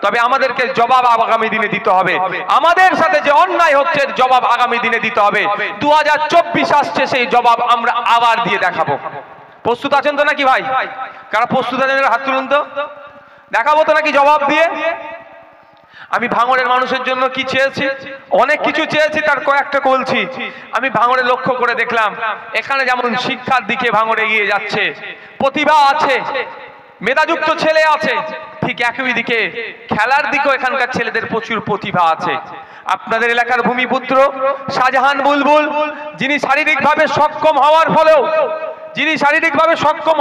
তবে আমাদেরকে জবাব আগামী দিনে দিতে হবে। আমাদের সাথে যে অন্যায় হচ্ছে জবাব আগামী দিনে দিতে হবে। 2024 আসছে, সেই জবাব আমরা আবার দিয়ে দেখাবো। প্রস্তুত আছেন তো নাকি ভাই? কারা প্রস্তুত আছেন হাত তুলুন তো। দেখাবো তো নাকি জবাব দিয়ে? আমি ভাঙড়ের মানুষের জন্য কি চেয়েছি, অনেক কিছু চেয়েছি, তার কয়েকটা বলছি। আমি ভাঙড়ে লক্ষ্য করে দেখলাম, এখানে যেমন শিক্ষার দিকে ভাঙড়ে এগিয়ে যাচ্ছে, প্রতিভা আছে, মেধাযুক্ত ছেলে আছে, ঠিক একই দিকে খেলার দিকেও এখানকার ছেলেদের প্রচুর প্রতিভা আছে। আপনাদের এলাকার ভূমিপুত্র শাহজাহান বুলবুল, যিনি শারীরিকভাবে সক্ষম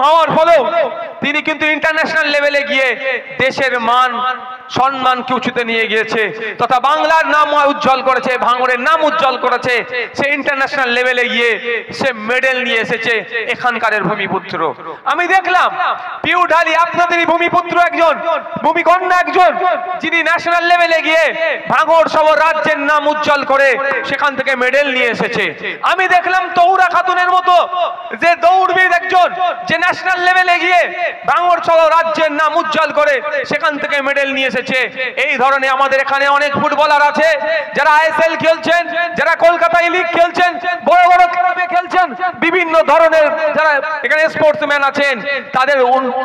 হওয়ার ফলেও তিনি কিন্তু ইন্টারন্যাশনাল লেভেলে গিয়ে দেশের মান সম্মানকে উঁচুতে নিয়ে গিয়েছে, তথা বাংলার নাম উজ্জ্বল করেছে, ভাঙড়ের নাম উজ্জ্বল করেছে। সে ইন্টারন্যাশনাল লেভেলে গিয়ে সে মেডেল নিয়ে এসেছে, এখানকার ভূমিপুত্র। আমি দেখলাম পিউ ঢালি, আপনাদেরই ভূমিপুত্র একজন, ভূমিকন্যা একজন, যিনি ন্যাশনাল লেভেলে গিয়ে ভাঙড় সহ রাজ্যের নাম উজ্জ্বল করে সেখান থেকে মেডেল নিয়ে এসেছে। আমি দেখলাম তৌরা খাতুনের মতো যে দৌড়বিদ একজন, যে ন্যাশনাল লেভেলে গিয়ে ভাঙড় সহ রাজ্যের নাম উজ্জ্বল করে সেখান থেকে মেডেল নিয়ে এসেছে। এই ধরনের আমাদের এখানে অনেক ফুটবলার আছে, যারা আইএসএল খেলছেন, যারা কলকাতায় লিগ খেলছেন, বড় বড় ক্লাবে খেলছেন, বিভিন্ন ধরনের যারা এখানে স্পোর্টসম্যান আছেন, তাদের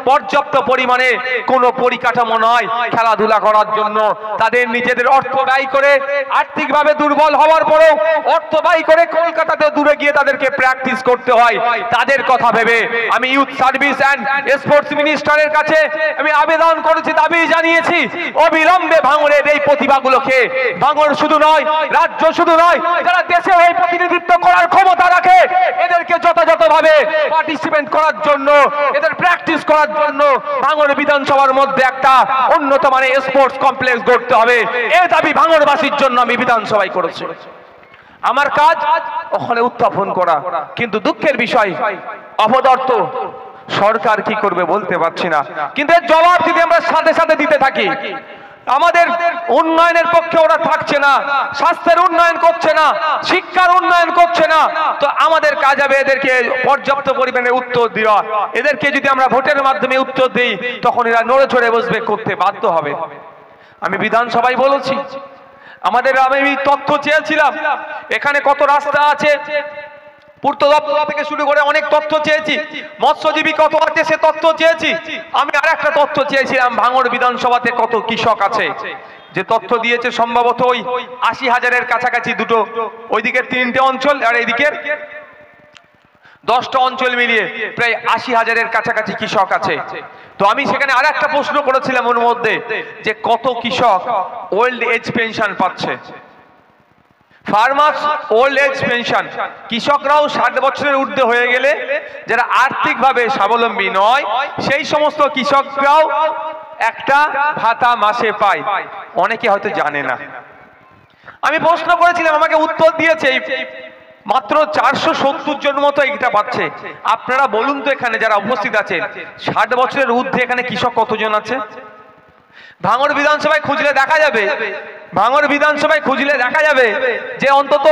পর্যাপ্ত পরিমাণে কোনো পরিকাঠামো নয় খেলাধুলা করার জন্য। তাদের নিজেদের অর্থ ব্যয় করে, আর্থিকভাবে দুর্বল হওয়ার পরেও অর্থ ব্যয় করে কলকাতাতে দূরে গিয়ে তাদেরকে প্র্যাকটিস করতে হয়। তাদের কথা ভেবে আমি ইউথ সার্ভিস অ্যান্ড স্পোর্টস মিনিস্টারের কাছে আমি আবেদন করেছি, দাবি জানিয়েছি, অবিলম্বে ভাঙড়ের এই প্রতিভাগুলোকে, ভাঙড় শুধু নয়, রাজ্য শুধু নয়, যারা দেশের হয়ে প্রতিনিধিত্ব করার ক্ষমতা রাখে, এদেরকে যথাযথভাবে পার্টিসিপেট করার জন্য, এদের প্র্যাকটিস করার জন্য ভাঙড় বিধানসভার মধ্যে একটা উন্নত মানের স্পোর্টস কমপ্লেক্স গড়তে হবে। এই দাবি ভাঙড়বাসীর জন্য আমি বিধানসভায় করেছি। আমার কাজ ওখানে উত্থাপন করা, কিন্তু দুঃখের বিষয় অপদার্থ সরকার কি করবে বলতে পারছি না, কিন্তু এর জবাব যদি আমরা সাথে সাথে দিতে থাকি, আমাদের উন্নয়নের পক্ষে ওরা থাকছে না, স্বাস্থ্যের উন্নয়ন করছে না, শিক্ষার উন্নয়ন করছে না, তো আমাদের কাজ হবে এদেরকে পর্যাপ্ত পরিমাণে উত্তর দেওয়া। এদেরকে যদি আমরা ভোটের মাধ্যমে উত্তর দিই, তখন এরা নড়ে চড়ে বসবে, করতে বাধ্য হবে। আমি বিধানসভায় বলেছি, আমাদের আমি তথ্য চেয়েছিলাম এখানে কত রাস্তা আছে, পূর্ত দপ্তর থেকে শুরু করে অনেক তথ্য চেয়েছি, মৎস্যজীবী কত আছে সে তথ্য চেয়েছি। আমি আর একটা তথ্য চেয়েছিলাম, ভাঙড় বিধানসভাতে কত কৃষক আছে। যে তথ্য দিয়েছে সম্ভবত ওই 80,000-এর কাছাকাছি, দুটো, ওইদিকে 3টে অঞ্চল আর এইদিকে 10টা অঞ্চল মিলিয়ে প্রায় 80,000-এর কাছাকাছি কৃষক আছে। তো আমি সেখানে আর একটা প্রশ্ন করেছিলাম ওর মধ্যে, যে কত কৃষক ওল্ড এজ পেনশন পাচ্ছে, ফার্মার্স ওল্ড এজ পেনশন। কৃষকরাও 60 বছরের ঊর্ধ্বে হয়ে গেলে, যারা আর্থিকভাবে স্বাবলম্বী নয়, সেই সমস্ত কৃষকরাও একটা ভাতা মাসে পায়, অনেকে হয়তো জানে না। আমি প্রশ্ন করেছিলাম, আমাকে উত্তর দিয়েছে মাত্র 470 জন মতো এটা পাচ্ছে। আপনারা বলুন তো, এখানে যারা উপস্থিত আছেন 60 বছরের ঊর্ধ্বে এখানে কৃষক কতজন আছে? ভাঙড় বিধানসভায় খুঁজলে দেখা যাবে, ভাঙড় বিধানসভায় খুঁজলে দেখা যাবে যে অন্তত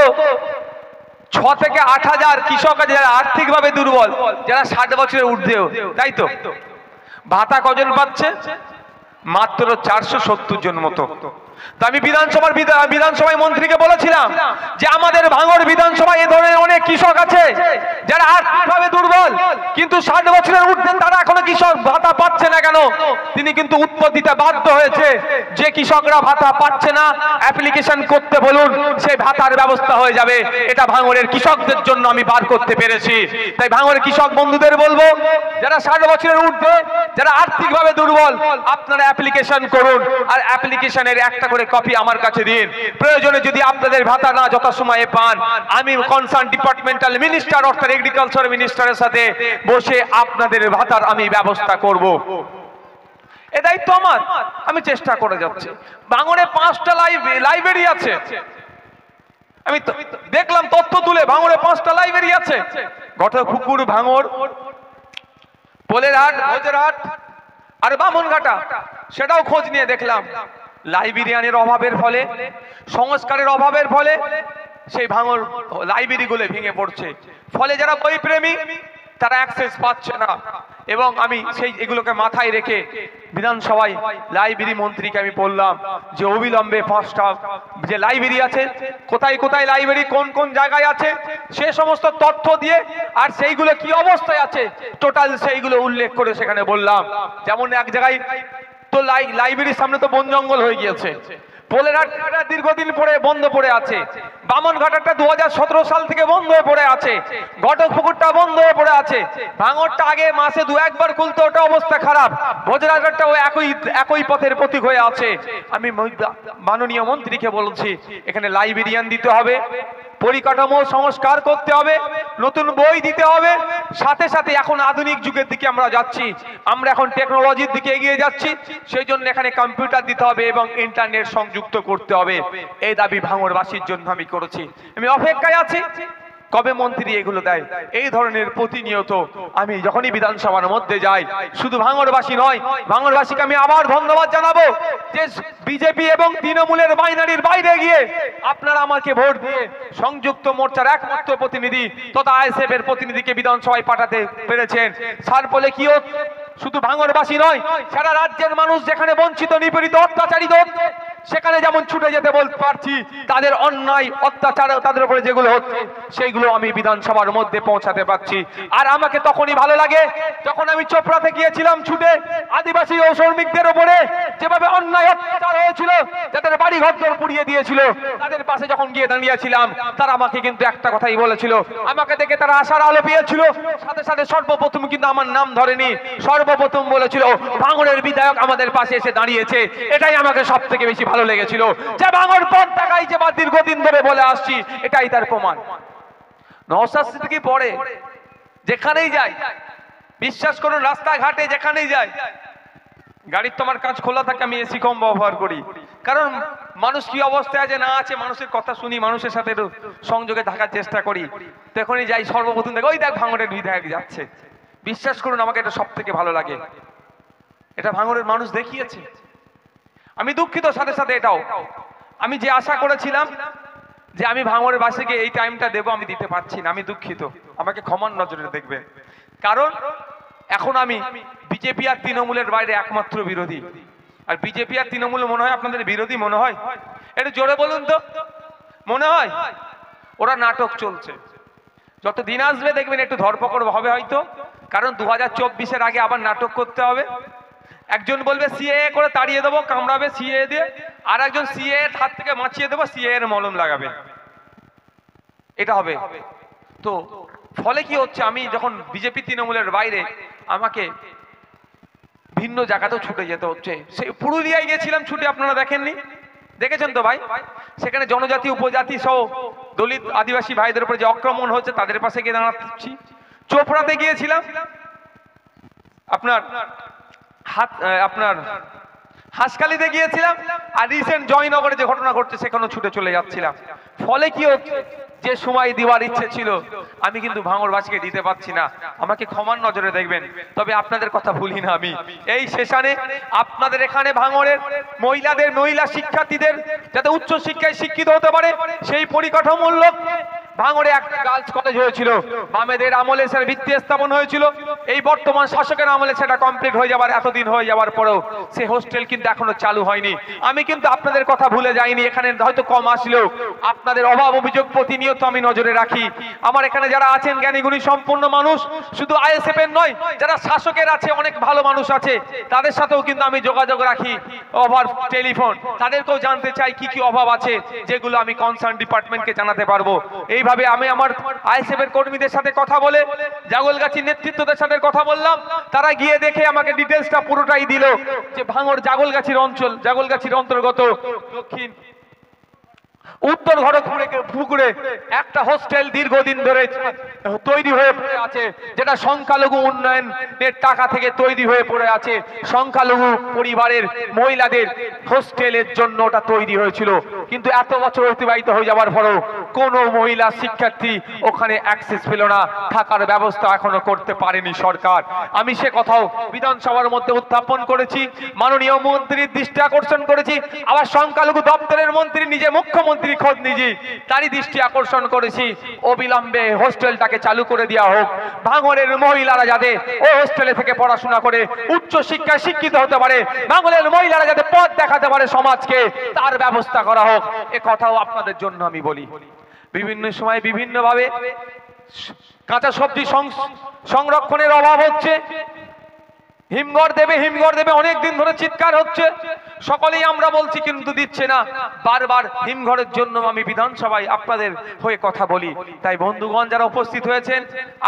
6 থেকে 8,000 কৃষক আছে যারা আর্থিকভাবে দুর্বল, যারা 60 বছরের ঊর্ধ্বেও, তাই তো? ভাতা কজন পাচ্ছে? মাত্র 470 জন মতো। তো আমি বিধানসভায় মন্ত্রীকে বলেছিলাম যে আমাদের ভাঙড় বিধানসভায় এ ধরনের অনেক কৃষক আছে যারা আর্থিকভাবে দুর্বল, কিন্তু 60 বছরের ঊর্ধ্বে তারা এখনো কৃষক ভাতা পাচ্ছে না কেন? তিনি কিন্তু উত্তর দিতে বাধ্য হয়েছে, যে কৃষকরা ভাতা পাচ্ছে না অ্যাপ্লিকেশন করতে বলুন, সেই ভাতার ব্যবস্থা হয়ে যাবে। এটা ভাঙড়ের কৃষকদের জন্য আমি বার করতে পেরেছি। তাই ভাঙড়ের কৃষক বন্ধুদের বলবো, যারা 60 বছরের ঊর্ধ্বে, যারা আর্থিকভাবে দুর্বল, আপনারা অ্যাপ্লিকেশন করুন, আর অ্যাপ্লিকেশনের একটা করে কপি আমার কাছে দিন। প্রয়োজনে যদি আপনাদের ভাতা না যথাসময়ে পান, আমি কনসার্ন ডিপার্টমেন্টাল মিনিস্টার অর্থাৎ এগ্রিকালচার মিনিস্টারের সাথে বসে আপনাদের ভাতার আমি ব্যবস্থা করব। এ দায়িত্ব আমার, আমি চেষ্টা করে যাচ্ছি। ভাঙড়ে 5টা লাইব্রেরি আছে, আমি দেখলাম তথ্য তুলে, ভাঙড়ে 5টা লাইব্রেরি আছে। ঘটপুকুর, ভাঙড়, পোলেরহাট, ভোজেরহাট আর বামনঘাটা, সেটাও খোঁজ নিয়ে দেখলাম লাইব্রেরিয়ানের অভাবের ফলে, সংস্কারের অভাবের ফলে সেই ভাঙড় লাইব্রেরিগুলো ভেঙে পড়ছে। ফলে যারা বই প্রেমী তারা অ্যাক্সেস পাচ্ছে না। এবং আমি সেই এগুলোকে মাথায় রেখে বিধানসভায় লাইব্রেরি মন্ত্রীকে আমি বললাম যে অবিলম্বে 5টা যে লাইব্রেরি আছে, কোথায় কোথায় লাইব্রেরি কোন কোন জায়গায় আছে সে সমস্ত তথ্য দিয়ে, আর সেইগুলো কি অবস্থায় আছে টোটাল সেইগুলো উল্লেখ করে সেখানে বললাম। যেমন এক জায়গায় তো লাইব্রেরির সামনে তো বন জঙ্গল হয়ে গিয়েছে, পোলেরহাটটা দীর্ঘদিন পরে বন্ধ পড়ে আছে, বামনঘাটাটা 2017 সাল থেকে বন্ধ হয়ে পড়ে আছে, ঘটকপুকুরটা বন্ধ হয়ে পড়ে আছে, ভাঙরটা আগে মাসে 2-1 খুলতো, ওটা অবস্থা খারাপ, ভোজরাঘাটটাও একই পথের প্রতীক হয়ে আছে। আমি মাননীয় মন্ত্রীকে বলছি এখানে লাইব্রেরিয়ান দিতে হবে, পরিকাঠামো সংস্কার করতে হবে, নতুন বই দিতে হবে, সাথে সাথে এখন আধুনিক যুগের দিকে আমরা যাচ্ছি, আমরা এখন টেকনোলজির দিকে এগিয়ে যাচ্ছি, সেই জন্য এখানে কম্পিউটার দিতে হবে এবং ইন্টারনেট সংযুক্ত করতে হবে। এই দাবি ভাঙড়বাসীর জন্য আমি করেছি। আমি অপেক্ষায় আছি কবে মন্ত্রী এগুলো দেয়। এই ধরনের প্রতিনিয়ত আমি যখনই বিধানসভার মধ্যে যাই, শুধু ভাঙড়বাসী নয়, ভাঙড়বাসীকে আমি আবার ধন্যবাদ জানাবো যে বিজেপি এবং তৃণমূলের বাইনারির বাইরে গিয়ে আপনারা আমাকে ভোট দিয়ে সংযুক্ত মোর্চার একমাত্র প্রতিনিধি তথা আইএসএফ এর প্রতিনিধিকে বিধানসভায় পাঠাতে পেরেছেন। সার বলে কি শুধু ভাঙড়বাসী নয়, সারা রাজ্যের মানুষ যেখানে বঞ্চিত, নিপীড়িত, অত্যাচারিত সেখানে যেমন ছুটে যেতে বলতে পারছি, তাদের অন্যায় অত্যাচার তাদের উপরে যেগুলো হচ্ছে সেইগুলো আমি বিধানসভার মধ্যে পৌঁছাতে পারছি। আর আমাকে তখনই ভালো লাগে যখন আমি চোপড়াতে গিয়েছিলাম ছুটে, আদিবাসী ও শ্রমিকদের উপরে যেভাবে অন্যায় অত্যাচার হয়েছিল, যাদের বাড়ি ঘর পুড়িয়ে দিয়েছিল, তাদের পাশে যখন গিয়ে দাঁড়িয়েছিলাম, তারা আমাকে কিন্তু একটা কথাই বলেছিল, আমাকে দেখে তারা আশার আলো পেয়েছিল, সাথে সাথে সর্বপ্রথম কিন্তু আমার নাম ধরেনি, সর্বপ্রথম বলেছিল ভাঙড়ের বিধায়ক আমাদের পাশে এসে দাঁড়িয়েছে। এটাই আমাকে সব থেকে বেশি ভালো লেগেছিল, যে ভাঙড় পথ দেখাই যে বা দীর্ঘদিন ধরে বলে আসছি, এটাই তার প্রমাণ। নওশাদ সিদ্দিকী পরে যেখানেই যাই, বিশ্বাস করুন রাস্তাঘাটে যেখানেই যাই, গাড়ির তোমার কাজ খোলা থাকে, আমি এসি কম ব্যবহার করি, কারণ মানুষ কি অবস্থায় আছে না আছে মানুষের কথা শুনি, মানুষের সাথে সংযোগে থাকার চেষ্টা করি। তখনই যাই সর্বপ্রথম দেখো ওই দেখ ভাঙড়ের বিধায়ক যাচ্ছে। বিশ্বাস করুন আমাকে এটা সব থেকে ভালো লাগে, এটা ভাঙড়ের মানুষ দেখিয়েছে। আমি দুঃখিত সাথে সাথে এটাও, আমি যে আশা করেছিলাম যে আমি ভাঙড়ের বাসীকে এই টাইমটা দেবো, আমি দিতে পারছি না, আমি দুঃখিত, আমাকে ক্ষমার নজরে দেখবে। কারণ এখন আমি বিজেপি আর তৃণমূলের বাইরে একমাত্র বিরোধী। আর বিজেপি আর তৃণমূল মনে হয় আপনাদের বিরোধী মনে হয়? একটু জোরে বলুন তো, মনে হয়? ওরা নাটক চলছে, যত দিন আসবে দেখবেন একটু ধরপকড় হবে হয়তো, কারণ 2024-এর আগে আবার নাটক করতে হবে। একজন বলবে সিএএ করে তাড়িয়ে দেবো, কামড়াবে সিএএ দিয়ে, আর একজন সিএএ হাত থেকে বাঁচিয়ে দেবো, সিএএ এর মলম লাগাবে, এটা হবে। তো ফলে কি হচ্ছে, আমি যখন বিজেপি তৃণমূলের বাইরে আমাকে ভিন্ন জায়গাতেও ছুটে যেতে হচ্ছে। সেই পুরুলিয়ায় গেছিলাম ছুটে, আপনারা দেখেননি? দেখেছেন তো ভাই? সেখানে জনজাতি উপজাতি সহ দলিত আদিবাসী ভাইদের উপরে যে আক্রমণ হচ্ছে, তাদের পাশে গিয়ে দাঁড়াচ্ছি। চোপড়াতে গিয়েছিলাম, আপনার হাসখালিতে গিয়েছিলাম, আর রিসেন্ট জয়নগরে যে ঘটনা ঘটছে সেখানেও ছুটে চলে যাচ্ছিলাম। ফলে কি হচ্ছে, যে সময় দেওয়ার ইচ্ছে ছিল আমি কিন্তু ভাঙড়বাসীকে দিতে পারছি না, আমাকে ক্ষমার নজরে দেখবেন। তবে আপনাদের কথা ভুলি না, আমি এই সেশনে আপনাদের এখানে ভাঙড়ের মহিলা শিক্ষার্থীদের যাতে উচ্চ শিক্ষায় শিক্ষিত হতে পারে সেই পরিকাঠামূলক ভাঙড়ে একটা গার্লস কলেজ হয়েছিল, বামেদের আমলে সেটা ভিত্তি স্থাপন হয়েছিল, এই বর্তমান শাসকের আমলে সেটা কমপ্লিট হয়ে যাবার এতদিন হয়ে যাওয়ার পরেও সে হোস্টেল কিন্তু এখনো চালু হয়নি। আমি কিন্তু আপনাদের কথা ভুলে যাইনি, এখানে হয়তো কম আসলেও আপনাদের অভাব অভিযোগ প্রতিনিয়ত আমি নজরে রাখি। আমার এখানে যারা আছেন জ্ঞানীগুণী সম্পূর্ণ মানুষ, শুধু আইএসএফ এর নয়, যারা শাসকের আছে অনেক ভালো মানুষ আছে, তাদের সাথেও কিন্তু আমি যোগাযোগ রাখি ওভার টেলিফোন, তাদেরকেও জানতে চাই কি কি অভাব আছে, যেগুলো আমি কনসার্ন ডিপার্টমেন্টকে জানাতে পারবো। এইভাবে আমি আমার আইএসএফ এর কর্মীদের সাথে কথা বলে, জাগলগাছির নেতৃত্বদের সাথে কথা বললাম, তারা গিয়ে দেখে আমাকে ডিটেলসটা পুরোটাই দিল যে ভাঙড় জাগলগাছির অঞ্চল, জাগলগাছির অন্তর্গত দক্ষিণ উত্তর ঘটকপুকুরে একটা হোস্টেল দীর্ঘদিন ধরে তৈরি হয়ে পড়ে আছে, যেটা সংখ্যালঘু উন্নয়নের টাকা থেকে তৈরি হয়ে পড়ে আছে। সংখ্যালঘু পরিবারের মহিলাদের হোস্টেলের জন্য ওটা তৈরি হয়েছিল, কিন্তু এত বছর অতিবাহিত হয়ে যাওয়ার পরেও কোনো মহিলা শিক্ষার্থী ওখানে অ্যাক্সেস পেল না, থাকার ব্যবস্থা এখনো করতে পারেনি সরকার। আমি সে কথাও বিধানসভার মধ্যে উত্থাপন করেছি, মাননীয় মন্ত্রীর দৃষ্টি আকর্ষণ করেছি, আবার সংখ্যালঘু দপ্তরের মন্ত্রী নিজে মুখ্যমন্ত্রী মুখ্যমন্ত্রী খোদ নিজে তারই দৃষ্টি আকর্ষণ করেছি অবিলম্বে হোস্টেলটাকে চালু করে দেওয়া হোক। ভাঙড়ের মহিলারা যাতে ওই হোস্টেলে থেকে পড়াশোনা করে উচ্চ শিক্ষায় শিক্ষিত হতে পারে, ভাঙড়ের মহিলারা যাতে পথ দেখাতে পারে সমাজকে, তার ব্যবস্থা করা হোক। এ কথাও আপনাদের জন্য আমি বলি। বিভিন্ন সময় বিভিন্ন ভাবে কাঁচা সবজি সংরক্ষণের অভাব হচ্ছে। হিমঘর দেবে অনেক দিন ধরে চিৎকার হচ্ছে, সকলেই আমরা বলছি কিন্তু দিচ্ছে না। বারবার হিমঘরের জন্য আমি বিধানসভায় আপনাদের হয়ে কথা বলি। তাই বন্ধুগণ যারা উপস্থিত হয়েছেন,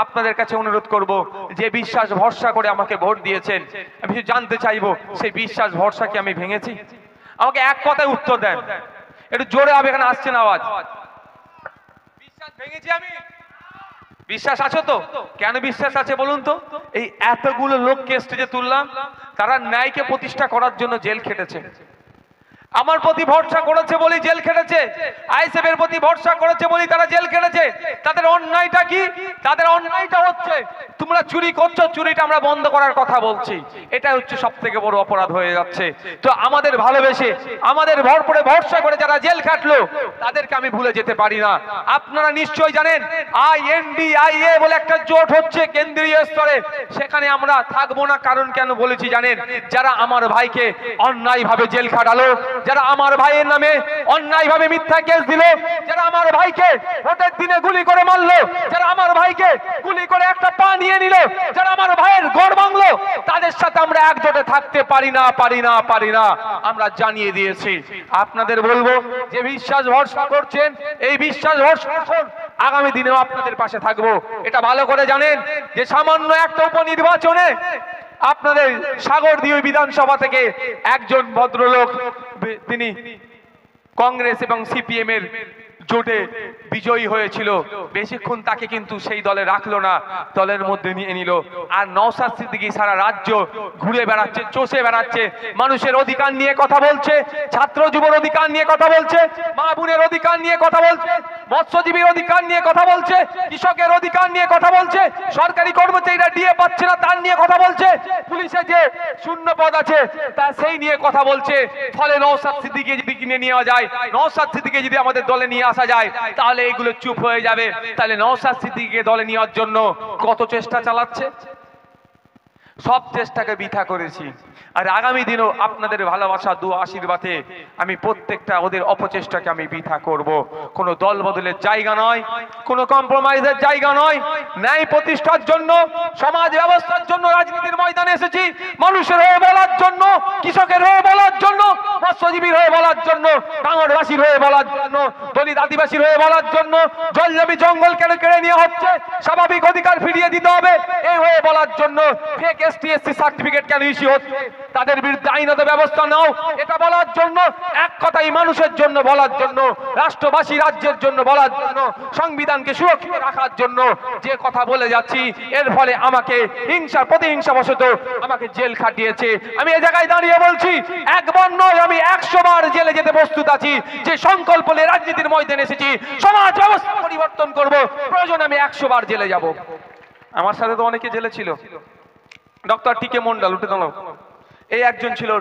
আপনাদের কাছে অনুরোধ করব, যে বিশ্বাস ভরসা করে আমাকে ভোট দিয়েছেন, আমি জানতে চাইবো সেই বিশ্বাস ভরসা কি আমি ভেঙেছি? আমাকে এক কথায় উত্তর দেন, একটু জোরে হবে, এখানে আসছে না আওয়াজ। বিশ্বাস ভেঙেছি আমি? বিশ্বাস আছে তো? কেন বিশ্বাস আছে বলুন তো? এই এতগুলো লোককে স্টেজে তুললাম, তারা ন্যায়কে প্রতিষ্ঠা করার জন্য জেল খেটেছে। আমার প্রতি ভরসা করেছে বলি জেল খেটেছে, আইএসএফ এর প্রতি ভরসা করেছে বলি তারা জেল খেটেছে। তাদের অন্যায়টা কি? তাদের অন্যায়টা হচ্ছে তোমরা চুরি করছো, চুরিটা আমরা বন্ধ করার কথা বলছি। এটা হচ্ছে সব থেকে বড় অপরাধ হয়ে যাচ্ছে। তো আমাদের ভালোবেসে, আমাদের ভরপুরে ভরসা করে যারা জেল খাটলো, তাদেরকে আমি ভুলে যেতে পারি না। আপনারা নিশ্চয়ই জানেন INDIA বলে একটা জোট হচ্ছে কেন্দ্রীয় স্তরে, সেখানে আমরা থাকবো না। কারণ কেন বলেছি জানেন? যারা আমার ভাইকে অন্যায়ভাবে জেল খাটালো, যারা আমার ভাইয়ের নামে অন্যায়ভাবে মিথ্যা কেস দিল, যারা আমার ভাইকে ভোটের দিনে গুলি করে মারলো, যারা আমার ভাইকে গুলি করে একটা পা নিয়ে নিল, যারা আমার ভাইয়ের গড় ভাঙলো, তাদের সাথে আমরা একজোটে থাকতে পারি না। আমরা জানিয়ে দিয়েছি। আপনাদের বলবো, যে বিশ্বাস ভরসা করছেন, এই বিশ্বাস ভরসা আগামী দিনেও আপনাদের পাশে থাকবো। এটা ভালো করে জানেন যে সামান্য একটা উপনির্বাচনে আপনাদের সাগরদিঘি বিধানসভা থেকে একজন ভদ্রলোক, তিনি কংগ্রেস এবং সিপিএম এর জোটে বিজয়ী হয়েছিল, বেশিক্ষণ তাকে কিন্তু সেই দলে রাখলো না, দলের মধ্যে নিয়ে নিল। আর নওশাদ সিদ্দিকী সারা রাজ্য ঘুরে বেড়াচ্ছে, চষে বেড়াচ্ছে, মানুষের অধিকার নিয়ে কথা বলছে, ছাত্র যুবর অধিকার নিয়ে কথা বলছে, মা বোনের অধিকার নিয়ে কথা বলছে, মৎস্যজীবীর অধিকার নিয়ে কথা বলছে, কৃষকের অধিকার নিয়ে কথা বলছে, সরকারি কর্মচারীরা ডিএ পাচ্ছে না তার নিয়ে কথা বলছে, পুলিশে যে শূন্য পদ আছে তা সেই নিয়ে কথা বলছে। ফলে নওশাদ সিদ্দিকী যদি কিনে নেওয়া যায়, নওশাদ সিদ্দিকী যদি আমাদের দলে নিয়ে আসা যায়, তাহলে এগুলো চুপ হয়ে যাবে। তাহলে নওশাদ সিদ্দিকীকে দলে নেওয়ার জন্য কত চেষ্টা চালাচ্ছে, সব চেষ্টাকে বৃথা করেছি। আর আগামী দিনও আপনাদের ভালোবাসা, দোয়া, আশীর্বাদে আমি প্রত্যেকটা ওদের অপচেষ্টাকে আমি বৃথা করব। কোনো দল বদলের জায়গা নয়, কোনো কম্প্রোমাইজের জায়গা নয়। ন্যায় প্রতিষ্ঠার জন্য, সমাজ ব্যবস্থার জন্য রাজনীতির ময়দানে এসেছি। মানুষের হয়ে বলার জন্য, কৃষকের হয়ে বলার জন্য, মৎস্যজীবীর হয়ে বলার জন্য, ভাঙড়বাসীর হয়ে বলার জন্য, দলিত আদিবাসীর হয়ে বলার জন্য। জলজমি জঙ্গল কেড়ে নেওয়া হচ্ছে, স্বাভাবিক অধিকার ফিরিয়ে দিতে হবে, এই হয়ে বলার জন্য। ফেক ST/SC সার্টিফিকেট কেন ইস্যু হচ্ছে, তাদের বিরুদ্ধে আইনত ব্যবস্থা নাও, এটা বলার জন্য। এক কথাই মানুষের জন্য বলার জন্য, রাষ্ট্রবাসী রাজ্যের জন্য বলার জন্য, সংবিধানকে সুরক্ষিত রাখার জন্য যে কথা বলে যাচ্ছি, এর ফলে আমাকে প্রতিহিংসাবশত আমাকে জেল খাটিয়েছে। আমি এই জায়গায় দাঁড়িয়ে বলছি, একবার নয়, আমি 100 বার জেলে যেতে প্রস্তুত আছি। যে সংকল্প নিয়ে রাজনীতির ময়দানে এসেছি, সমাজ ব্যবস্থা পরিবর্তন করব, প্রয়োজনে আমি 100 বার জেলে যাব। আমার সাথে তো অনেকে জেলে ছিল। ডক্টর টিকে মন্ডল, উঠে দাঁড়াও, এই একজন ছিল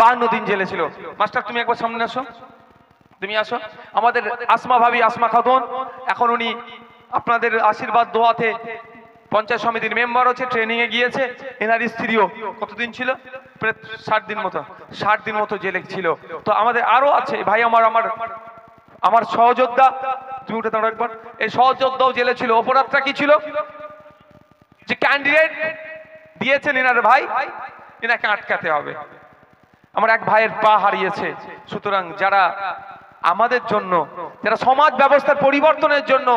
52 দিন জেলে ছিল। মাস্টার তুমি একবার সামনে আসো, তুমি আসো। আমাদের আসমা ভাবি, আসমা খাতুন, এখন উনি আপনাদের আশীর্বাদ দোয়াতে পঞ্চায়েত সমিতির মেম্বার হচ্ছে, ট্রেনিং এ গিয়েছে। এনার স্ত্রীও কতদিন ছিল? প্রায় 60 দিন মতো জেলে ছিল। তো আমাদের আরো আছে ভাই, আমার সহযোদ্ধা, তুমি উঠে দাঁড়াও একবার। এই সহযোদ্ধাও জেলে ছিল। অপরাধটা কি ছিল? যে ক্যান্ডিডেট দিয়েছেন এনার ভাই, এনাকে আটকাতে হবে। আমার এক ভাইয়ের পা হারিয়েছে। সুতরাং যারা আমাদের জন্য, যারা সমাজ ব্যবস্থার পরিবর্তনের জন্য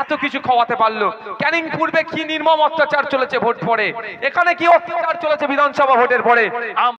এত কিছু খাওয়াতে পারলো, ক্যানিং পূর্বে কি নির্মম অত্যাচার চলেছে ভোট পরে, এখানে কি অত্যাচার চলেছে বিধানসভা ভোটের পরে।